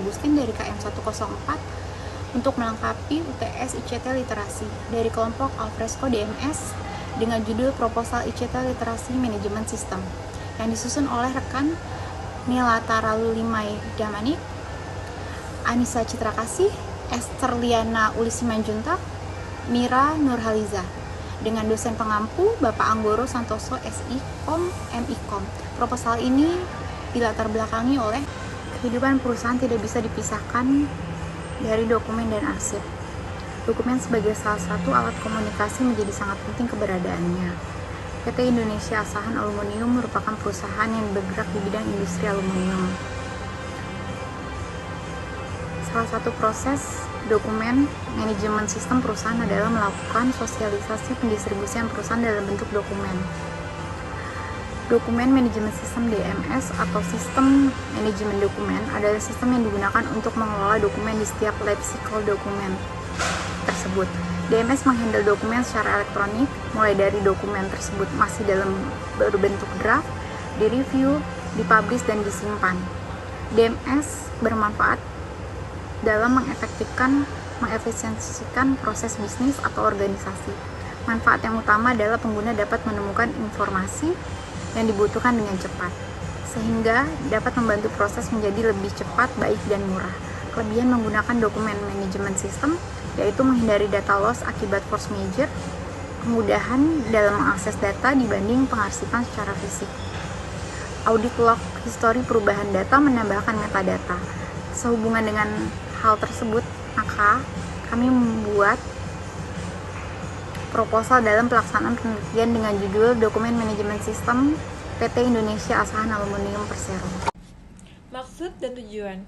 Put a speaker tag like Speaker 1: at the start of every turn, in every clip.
Speaker 1: Agustin dari KM 104 untuk melengkapi UTS ICT Literasi dari kelompok Alfresco DMS dengan judul Proposal ICT Literasi Manajemen Sistem yang disusun oleh rekan Nila Taralulimai Damanik, Anissa Citrakasih, Esther Liana Ulisimanjuntak, Mira Nurhaliza, dengan dosen pengampu Bapak Anggoro Santoso SI Kom MI Kom. Proposal ini dilatar belakangi oleh kehidupan perusahaan tidak bisa dipisahkan dari dokumen dan arsip. Dokumen sebagai salah satu alat komunikasi menjadi sangat penting keberadaannya. PT Indonesia Asahan Aluminium merupakan perusahaan yang bergerak di bidang industri aluminium. Salah satu proses dokumen manajemen sistem perusahaan adalah melakukan sosialisasi pendistribusian perusahaan dalam bentuk dokumen. Dokumen manajemen sistem DMS atau sistem manajemen dokumen adalah sistem yang digunakan untuk mengelola dokumen di setiap life cycle dokumen tersebut. DMS menghandle dokumen secara elektronik, mulai dari dokumen tersebut masih dalam berbentuk draft, direview, dipublish, dan disimpan. DMS bermanfaat dalam mengefisiensikan proses bisnis atau organisasi. Manfaat yang utama adalah pengguna dapat menemukan informasi yang dibutuhkan dengan cepat, sehingga dapat membantu proses menjadi lebih cepat, baik, dan murah. Kelebihan menggunakan dokumen manajemen sistem yaitu menghindari data loss akibat force major, kemudahan dalam mengakses data dibanding pengarsipan secara fisik. Audit log histori perubahan data menambahkan metadata. Sehubungan dengan hal tersebut, maka kami membuat proposal dalam pelaksanaan penelitian dengan judul Dokumen Manajemen Sistem PT Indonesia Asahan Aluminium Persero.
Speaker 2: Maksud dan tujuan.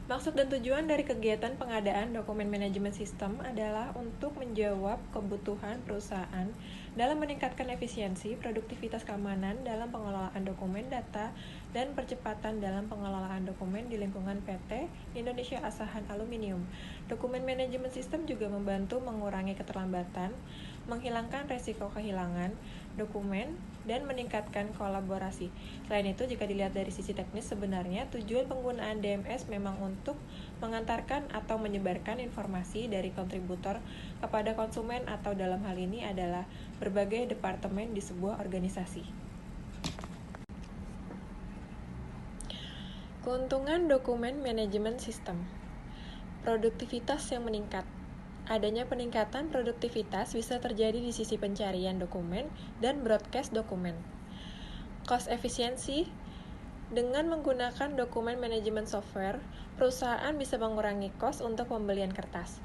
Speaker 2: Maksud dan tujuan dari kegiatan pengadaan dokumen manajemen sistem adalah untuk menjawab kebutuhan perusahaan dalam meningkatkan efisiensi, produktivitas keamanan dalam pengelolaan dokumen data, dan percepatan dalam pengelolaan dokumen di lingkungan PT Indonesia Asahan Aluminium. Dokumen manajemen sistem juga membantu mengurangi keterlambatan, menghilangkan resiko kehilangan dokumen, dan meningkatkan kolaborasi. Selain itu, jika dilihat dari sisi teknis, sebenarnya tujuan penggunaan DMS memang untuk mengantarkan atau menyebarkan informasi dari kontributor kepada konsumen atau dalam hal ini adalah berbagai departemen di sebuah organisasi. Keuntungan dokumen manajemen sistem. Produktivitas yang meningkat. Adanya peningkatan produktivitas bisa terjadi di sisi pencarian dokumen dan broadcast dokumen. Cost efisiensi. Dengan menggunakan dokumen manajemen software, perusahaan bisa mengurangi cost untuk pembelian kertas.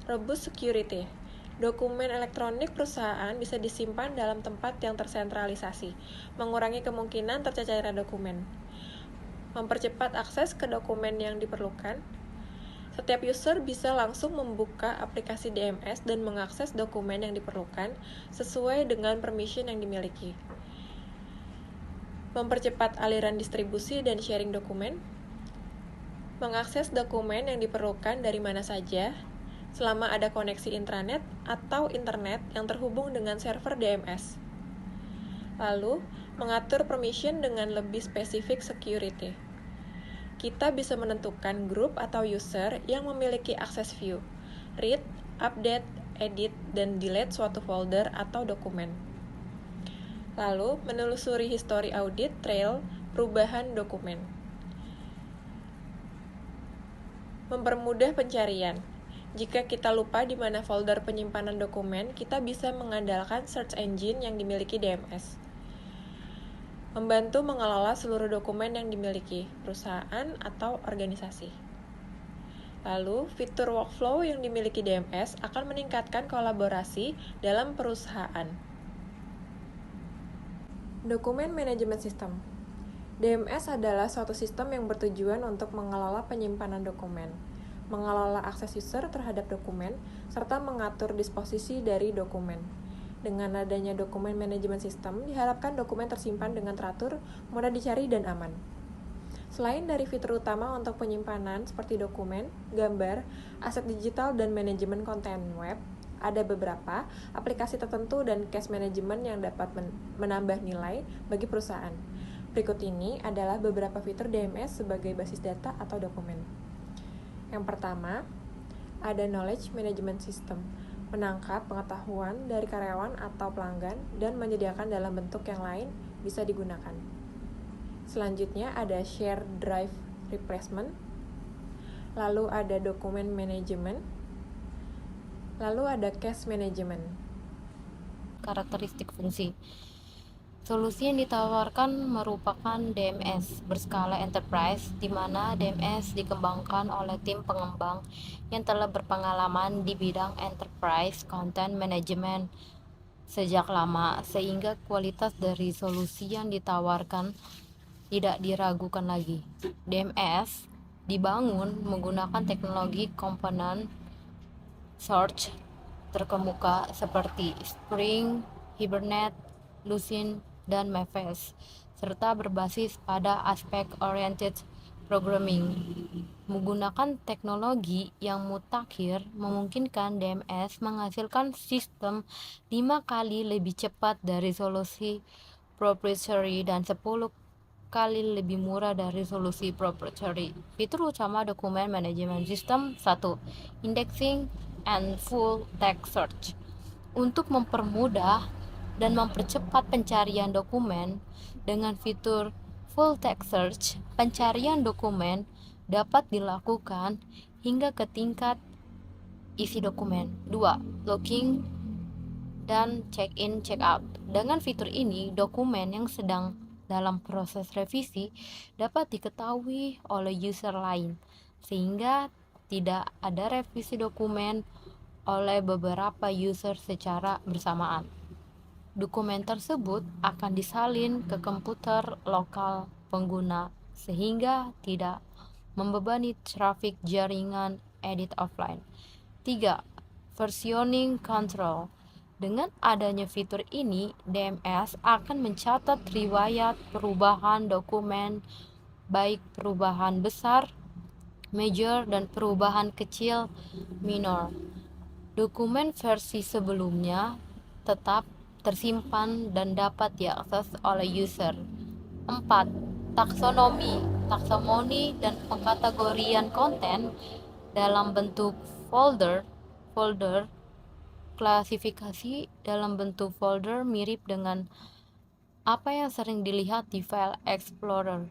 Speaker 2: Robust security. Dokumen elektronik perusahaan bisa disimpan dalam tempat yang tersentralisasi, mengurangi kemungkinan tercecernya dokumen. Mempercepat akses ke dokumen yang diperlukan. Setiap user bisa langsung membuka aplikasi DMS dan mengakses dokumen yang diperlukan sesuai dengan permission yang dimiliki. Mempercepat aliran distribusi dan sharing dokumen. Mengakses dokumen yang diperlukan dari mana saja selama ada koneksi intranet atau internet yang terhubung dengan server DMS. Lalu, mengatur permission dengan lebih spesifik security. Kita bisa menentukan grup atau user yang memiliki akses view, read, update, edit, dan delete suatu folder atau dokumen. Lalu, menelusuri histori audit trail perubahan dokumen. Mempermudah pencarian. Jika kita lupa di mana folder penyimpanan dokumen, kita bisa mengandalkan search engine yang dimiliki DMS. Membantu mengelola seluruh dokumen yang dimiliki perusahaan atau organisasi. Lalu, fitur workflow yang dimiliki DMS akan meningkatkan kolaborasi dalam perusahaan. Dokumen manajemen sistem. DMS adalah suatu sistem yang bertujuan untuk mengelola penyimpanan dokumen, mengelola akses user terhadap dokumen, serta mengatur disposisi dari dokumen. Dengan adanya dokumen manajemen sistem, diharapkan dokumen tersimpan dengan teratur, mudah dicari, dan aman. Selain dari fitur utama untuk penyimpanan seperti dokumen, gambar, aset digital, dan manajemen konten web, ada beberapa aplikasi tertentu dan case management yang dapat menambah nilai bagi perusahaan. Berikut ini adalah beberapa fitur DMS sebagai basis data atau dokumen. Yang pertama, ada knowledge management system, menangkap pengetahuan dari karyawan atau pelanggan dan menyediakan dalam bentuk yang lain bisa digunakan. Selanjutnya ada share drive replacement, lalu ada dokumen management, lalu ada cache management.
Speaker 3: Karakteristik fungsi. Solusi yang ditawarkan merupakan DMS berskala enterprise, di mana DMS dikembangkan oleh tim pengembang yang telah berpengalaman di bidang enterprise content management sejak lama, sehingga kualitas dari solusi yang ditawarkan tidak diragukan lagi. DMS dibangun menggunakan teknologi komponen search terkemuka seperti Spring, Hibernate, Lucene, dan Maven, serta berbasis pada aspect-oriented programming. Menggunakan teknologi yang mutakhir memungkinkan DMS menghasilkan sistem 5 kali lebih cepat dari solusi proprietary dan 10 kali lebih murah dari solusi proprietary. Fitur utama dokumen manajemen sistem 1. Indexing and full text search. Untuk mempermudah dan mempercepat pencarian dokumen dengan fitur full text search, pencarian dokumen dapat dilakukan hingga ke tingkat isi dokumen. 2. Logging dan check-in check-out. Dengan fitur ini, dokumen yang sedang dalam proses revisi dapat diketahui oleh user lain, sehingga tidak ada revisi dokumen oleh beberapa user secara bersamaan. Dokumen tersebut akan disalin ke komputer lokal pengguna sehingga tidak membebani trafik jaringan edit offline. 3. Versioning control. Dengan adanya fitur ini, DMS akan mencatat riwayat perubahan dokumen, baik perubahan besar, major, dan perubahan kecil, minor. Dokumen versi sebelumnya tetap tersimpan dan dapat diakses oleh user. 4. Taksonomi dan pengkategorian konten dalam bentuk folder. Klasifikasi dalam bentuk folder mirip dengan apa yang sering dilihat di File Explorer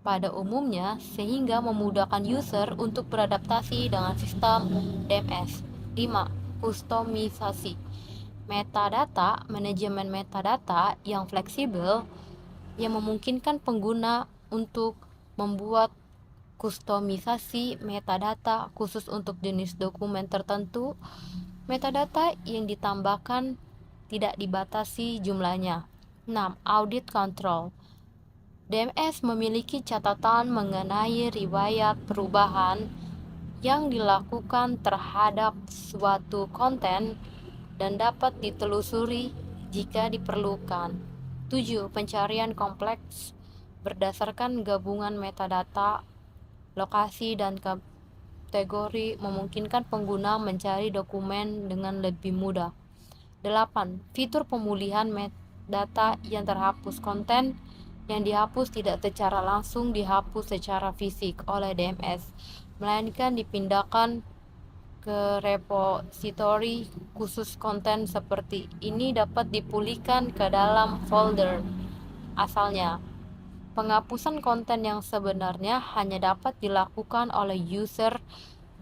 Speaker 3: pada umumnya, sehingga memudahkan user untuk beradaptasi dengan sistem DMS. 5. Kustomisasi. Metadata, manajemen metadata yang fleksibel yang memungkinkan pengguna untuk membuat kustomisasi metadata khusus untuk jenis dokumen tertentu. Metadata yang ditambahkan tidak dibatasi jumlahnya. 6. Audit control. DMS memiliki catatan mengenai riwayat perubahan yang dilakukan terhadap suatu konten dan dapat ditelusuri jika diperlukan. 7. Pencarian kompleks berdasarkan gabungan metadata, lokasi, dan kategori memungkinkan pengguna mencari dokumen dengan lebih mudah. 8. Fitur pemulihan metadata yang terhapus. Konten yang dihapus tidak secara langsung dihapus secara fisik oleh DMS, melainkan dipindahkan ke repositori khusus konten. Seperti ini dapat dipulihkan ke dalam folder asalnya. Penghapusan konten yang sebenarnya hanya dapat dilakukan oleh user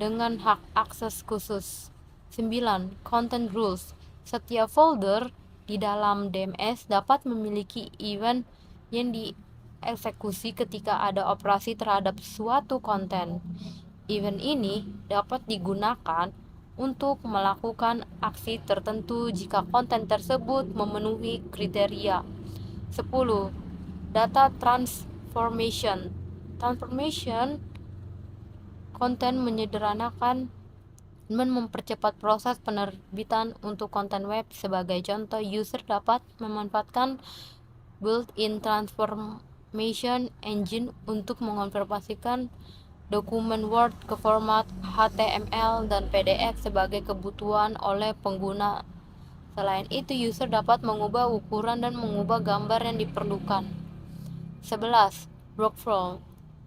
Speaker 3: dengan hak akses khusus. 9. Content rules. Setiap folder di dalam DMS dapat memiliki event yang dieksekusi ketika ada operasi terhadap suatu konten. Event ini dapat digunakan untuk melakukan aksi tertentu jika konten tersebut memenuhi kriteria. 10. Data transformation. Konten menyederhanakan dan mempercepat proses penerbitan untuk konten web. Sebagai contoh, user dapat memanfaatkan built-in transformation engine untuk mengonversikan dokumen Word ke format HTML dan PDF sebagai kebutuhan oleh pengguna. Selain itu, user dapat mengubah ukuran dan mengubah gambar yang diperlukan. 11. Workflow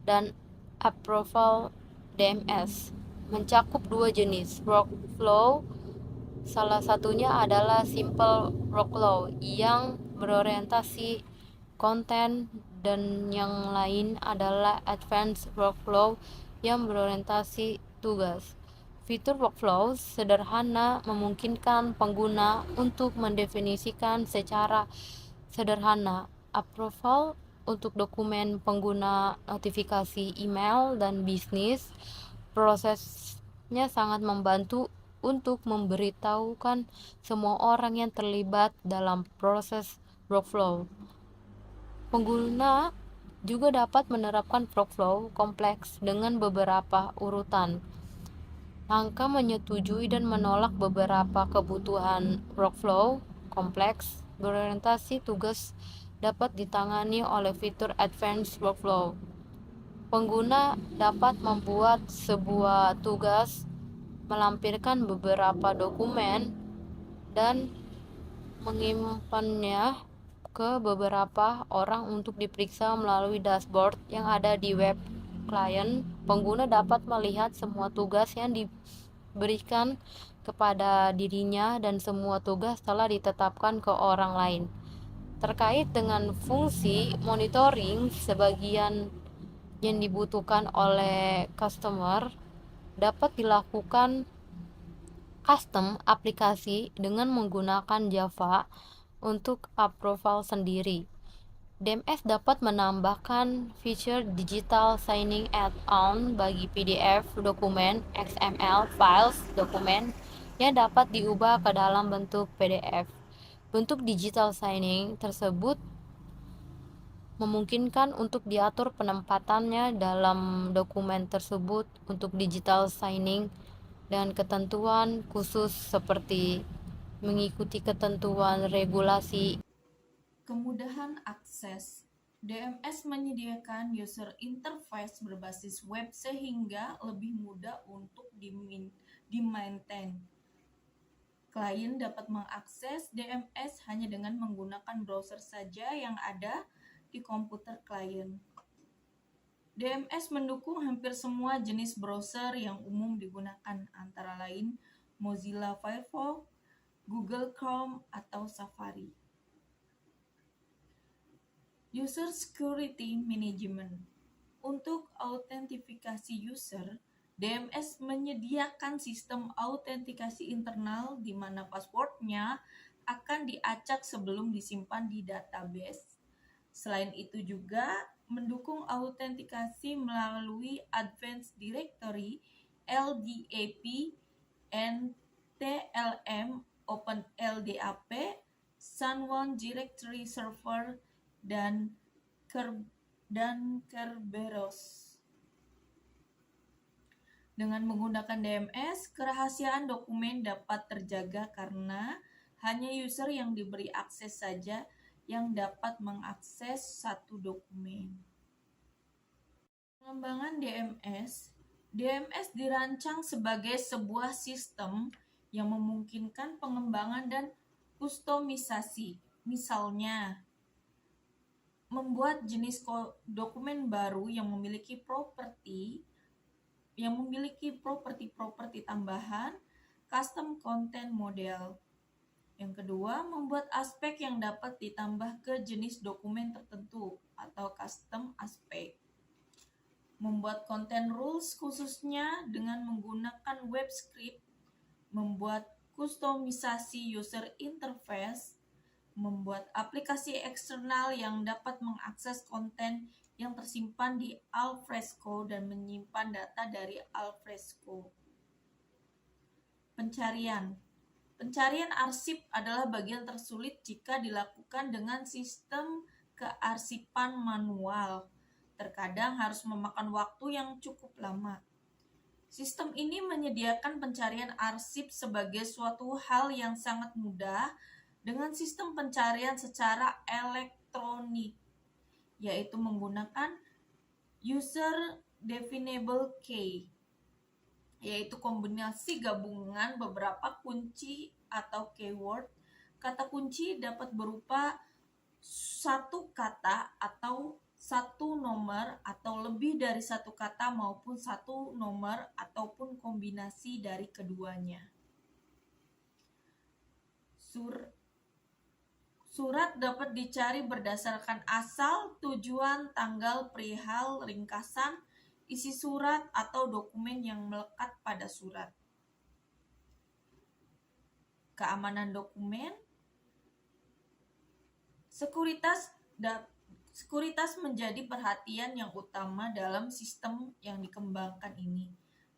Speaker 3: dan approval DMS mencakup dua jenis workflow. Salah satunya adalah simple workflow yang berorientasi konten, dan yang lain adalah advanced workflow yang berorientasi tugas. Fitur workflow sederhana memungkinkan pengguna untuk mendefinisikan secara sederhana approval untuk dokumen pengguna, notifikasi email, dan bisnis. Prosesnya sangat membantu untuk memberitahukan semua orang yang terlibat dalam proses workflow. Pengguna juga dapat menerapkan workflow kompleks dengan beberapa urutan. Angka menyetujui dan menolak beberapa kebutuhan workflow kompleks berorientasi tugas dapat ditangani oleh fitur Advanced Workflow. Pengguna dapat membuat sebuah tugas, melampirkan beberapa dokumen, dan menyimpannya ke beberapa orang untuk diperiksa melalui dashboard yang ada di web client. Pengguna dapat melihat semua tugas yang diberikan kepada dirinya dan semua tugas telah ditetapkan ke orang lain. Terkait dengan fungsi monitoring, sebagian yang dibutuhkan oleh customer dapat dilakukan custom aplikasi dengan menggunakan Java untuk approval sendiri. DMS dapat menambahkan fitur digital signing add-on bagi PDF dokumen, XML files dokumen yang dapat diubah ke dalam bentuk PDF. Bentuk digital signing tersebut memungkinkan untuk diatur penempatannya dalam dokumen tersebut untuk digital signing dan ketentuan khusus seperti mengikuti ketentuan regulasi.
Speaker 4: Kemudahan akses. DMS menyediakan user interface berbasis web sehingga lebih mudah untuk di-maintain. Klien dapat mengakses DMS hanya dengan menggunakan browser saja yang ada di komputer klien. DMS mendukung hampir semua jenis browser yang umum digunakan, antara lain Mozilla Firefox, Google Chrome, atau Safari. User Security Management. Untuk autentifikasi user, DMS menyediakan sistem autentikasi internal di mana passwordnya akan diacak sebelum disimpan di database. Selain itu juga mendukung autentikasi melalui Advanced Directory, LDAP, NTLM, OpenLDAP, Sun1 Directory Server, dan Kerberos. Dengan menggunakan DMS, kerahasiaan dokumen dapat terjaga karena hanya user yang diberi akses saja yang dapat mengakses satu dokumen. Pengembangan DMS. DMS dirancang sebagai sebuah sistem yang memungkinkan pengembangan dan kustomisasi. Misalnya, membuat jenis dokumen baru yang memiliki properti tambahan, custom content model. Yang kedua, membuat aspek yang dapat ditambah ke jenis dokumen tertentu atau custom aspect. Membuat content rules khususnya dengan menggunakan web script, membuat kustomisasi user interface, membuat aplikasi eksternal yang dapat mengakses konten yang tersimpan di Alfresco dan menyimpan data dari Alfresco. Pencarian arsip adalah bagian tersulit jika dilakukan dengan sistem kearsipan manual. Terkadang harus memakan waktu yang cukup lama. Sistem ini menyediakan pencarian arsip sebagai suatu hal yang sangat mudah dengan sistem pencarian secara elektronik, yaitu menggunakan user definable key, yaitu kombinasi gabungan beberapa kunci atau keyword. Kata kunci dapat berupa satu kata atau satu nomor atau lebih dari satu kata maupun satu nomor ataupun kombinasi dari keduanya. Surat dapat dicari berdasarkan asal, tujuan, tanggal, perihal, ringkasan, isi surat, atau dokumen yang melekat pada surat. Keamanan dokumen. Sekuritas menjadi perhatian yang utama dalam sistem yang dikembangkan ini.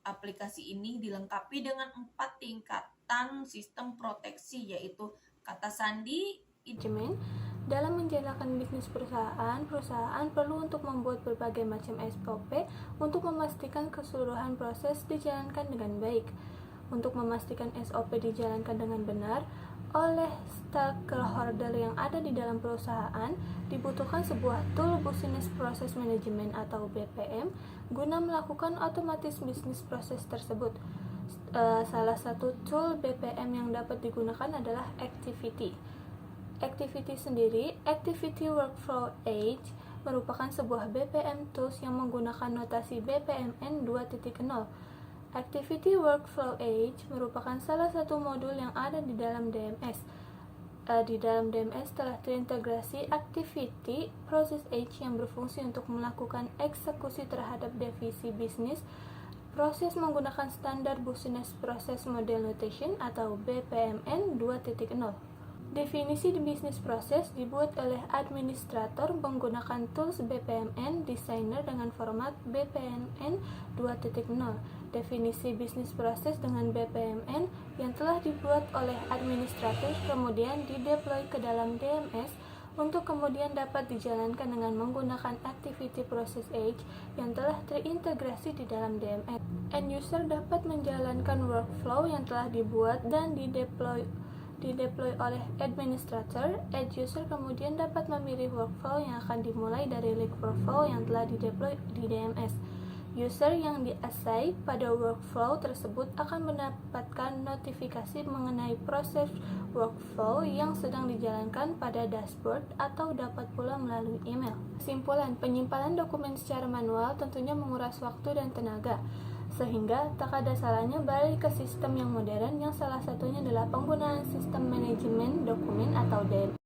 Speaker 4: Aplikasi ini dilengkapi dengan 4 tingkatan sistem proteksi, yaitu kata sandi.
Speaker 5: Manajemen. Dalam menjalankan bisnis perusahaan perlu untuk membuat berbagai macam SOP untuk memastikan keseluruhan proses dijalankan dengan baik. Untuk memastikan SOP dijalankan dengan benar oleh stakeholder yang ada di dalam perusahaan, dibutuhkan sebuah tool Business Process Management atau BPM guna melakukan otomatis bisnis proses tersebut. Salah satu tool BPM yang dapat digunakan adalah Activity. Activity sendiri, Activity Workflow Age, merupakan sebuah BPM tools yang menggunakan notasi BPMN 2.0. Activity Workflow Age merupakan salah satu modul yang ada di dalam DMS. Di dalam DMS telah terintegrasi Activity Process Age yang berfungsi untuk melakukan eksekusi terhadap definisi bisnis proses menggunakan standar Business Process Model Notation atau BPMN 2.0. Definisi di bisnis proses dibuat oleh administrator menggunakan tools BPMN Designer dengan format BPMN 2.0. Definisi bisnis proses dengan BPMN yang telah dibuat oleh administrator kemudian dideploy ke dalam DMS untuk kemudian dapat dijalankan dengan menggunakan Activity Process Age yang telah terintegrasi di dalam DMS. End user dapat menjalankan workflow yang telah dibuat dan dideploy oleh administrator. End user kemudian dapat memilih workflow yang akan dimulai dari link workflow yang telah dideploy di DMS. User yang di-assign pada workflow tersebut akan mendapatkan notifikasi mengenai proses workflow yang sedang dijalankan pada dashboard atau dapat pula melalui email. Kesimpulan, penyimpanan dokumen secara manual tentunya menguras waktu dan tenaga, sehingga tak ada salahnya balik ke sistem yang modern yang salah satunya adalah penggunaan sistem manajemen dokumen atau DMS.